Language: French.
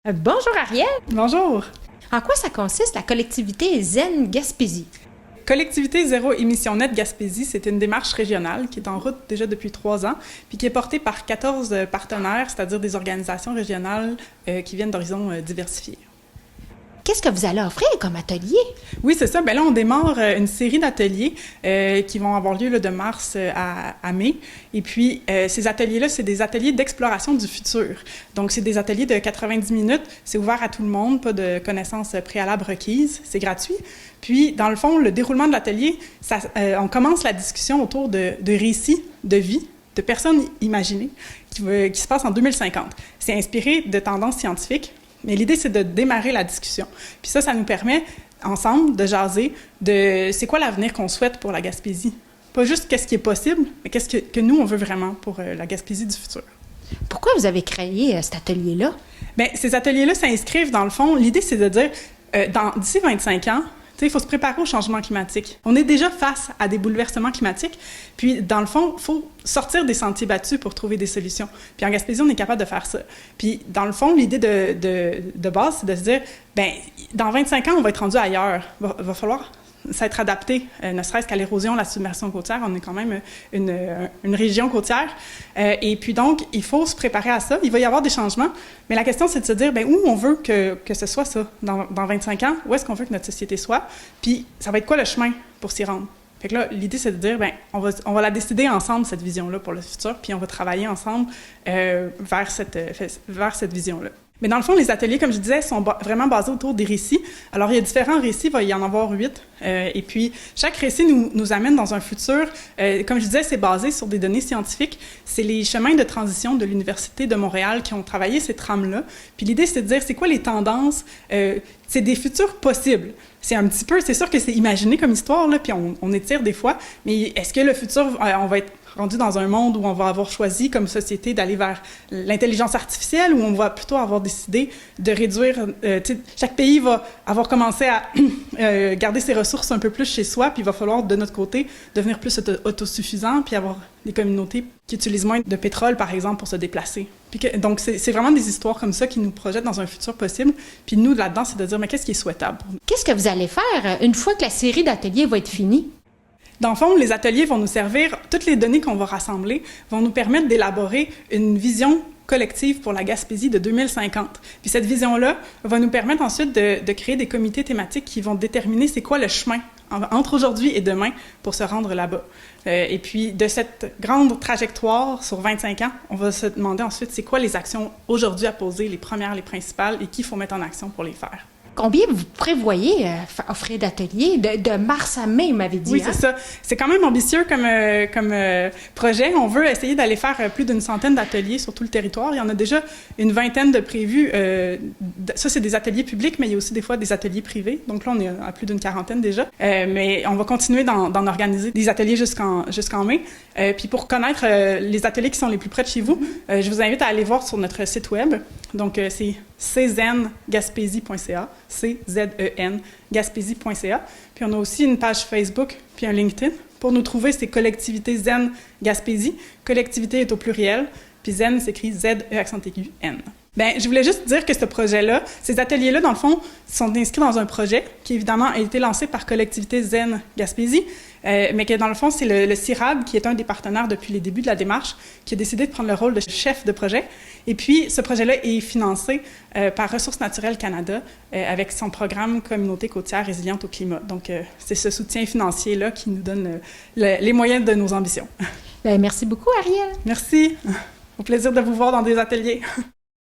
Bonjour Ariel! Bonjour! En quoi ça consiste la collectivité Zen Gaspésie? Collectivité Zéro Émission Nette Gaspésie, c'est une démarche régionale qui est en route déjà depuis 3 ans, puis qui est portée par 14 partenaires, c'est-à-dire des organisations régionales qui viennent d'horizons diversifiés. Qu'est-ce que vous allez offrir comme atelier? Oui, c'est ça. Bien là, on démarre une série d'ateliers qui vont avoir lieu là, de mars à mai. Et puis, ces ateliers-là, c'est des ateliers d'exploration du futur. Donc, c'est des ateliers de 90 minutes. C'est ouvert à tout le monde, pas de connaissances préalables requises. C'est gratuit. Puis, dans le fond, le déroulement de l'atelier, on commence la discussion autour de récits de vie, de personnes imaginées, qui se passent en 2050. C'est inspiré de tendances scientifiques. Mais l'idée, c'est de démarrer la discussion. Puis ça nous permet, ensemble, de jaser de c'est quoi l'avenir qu'on souhaite pour la Gaspésie. Pas juste qu'est-ce qui est possible, mais qu'est-ce que nous, on veut vraiment pour la Gaspésie du futur. Pourquoi vous avez créé cet atelier-là? Bien, ces ateliers-là s'inscrivent, dans le fond, l'idée, c'est de dire, d'ici 25 ans, il faut se préparer au changement climatique. On est déjà face à des bouleversements climatiques, puis dans le fond, il faut sortir des sentiers battus pour trouver des solutions. Puis en Gaspésie, on est capable de faire ça. Puis dans le fond, l'idée de base, c'est de se dire, bien, dans 25 ans, on va être rendu ailleurs. Va falloir s'être adapté, ne serait-ce qu'à l'érosion, la submersion côtière. On est quand même une région côtière. Et puis donc, il faut se préparer à ça. Il va y avoir des changements. Mais la question, c'est de se dire, bien, où on veut que ce soit ça dans 25 ans? Où est-ce qu'on veut que notre société soit? Puis, ça va être quoi le chemin pour s'y rendre? Fait que là, l'idée, c'est de dire, bien, on va la décider ensemble, cette vision-là, pour le futur, puis on va travailler ensemble vers cette vision-là. Mais dans le fond, les ateliers, comme je disais, sont vraiment basés autour des récits. Alors, il y a différents récits, il va y en avoir 8. Et puis, chaque récit nous amène dans un futur. Comme je disais, c'est basé sur des données scientifiques. C'est les chemins de transition de l'Université de Montréal qui ont travaillé ces trames-là. Puis l'idée, c'est de dire, c'est quoi les tendances? C'est des futurs possibles. C'est sûr que c'est imaginé comme histoire, là, puis on étire des fois. Mais est-ce que le futur, on va être rendu dans un monde où on va avoir choisi comme société d'aller vers l'intelligence artificielle, où on va plutôt avoir décidé de réduire... chaque pays va avoir commencé à garder ses ressources un peu plus chez soi, puis il va falloir, de notre côté, devenir plus autosuffisant, puis avoir des communautés qui utilisent moins de pétrole, par exemple, pour se déplacer. Donc, c'est vraiment des histoires comme ça qui nous projettent dans un futur possible. Puis nous, là-dedans, c'est de dire, mais qu'est-ce qui est souhaitable? Qu'est-ce que vous allez faire une fois que la série d'ateliers va être finie? Dans le fond, les ateliers vont nous servir, toutes les données qu'on va rassembler vont nous permettre d'élaborer une vision collective pour la Gaspésie de 2050. Puis cette vision-là va nous permettre ensuite de créer des comités thématiques qui vont déterminer c'est quoi le chemin entre aujourd'hui et demain pour se rendre là-bas. Et puis, de cette grande trajectoire sur 25 ans, on va se demander ensuite c'est quoi les actions aujourd'hui à poser, les premières, les principales, et qu'il faut mettre en action pour les faire. Combien vous prévoyez offrir d'ateliers de mars à mai, vous m'avez dit? Oui, c'est ça. C'est quand même ambitieux comme projet. On veut essayer d'aller faire plus d'une centaine d'ateliers sur tout le territoire. Il y en a déjà une vingtaine de prévus. Ça, c'est des ateliers publics, mais il y a aussi des fois des ateliers privés. Donc là, on est à plus d'une quarantaine déjà. Mais on va continuer d'en organiser des ateliers jusqu'en mai. Puis pour connaître les ateliers qui sont les plus près de chez vous, je vous invite à aller voir sur notre site web. Donc, c'est czengaspésie.ca, C-Z-E-N, gaspésie.ca. Puis on a aussi une page Facebook, puis un LinkedIn. Pour nous trouver, c'est Collectivité Zen Gaspésie. Collectivité est au pluriel, puis Zen s'écrit Z-E-N. Bien, je voulais juste dire que ce projet-là, ces ateliers-là, dans le fond, sont inscrits dans un projet qui, évidemment, a été lancé par Collectivité Zen Gaspésie, mais que, dans le fond, c'est le CIRAD, qui est un des partenaires depuis les débuts de la démarche, qui a décidé de prendre le rôle de chef de projet. Et puis, ce projet-là est financé par Ressources naturelles Canada avec son programme Communauté côtière résiliente au climat. Donc, c'est ce soutien financier-là qui nous donne les moyens de nos ambitions. Bien, merci beaucoup, Ariel. Merci. Au plaisir de vous voir dans des ateliers.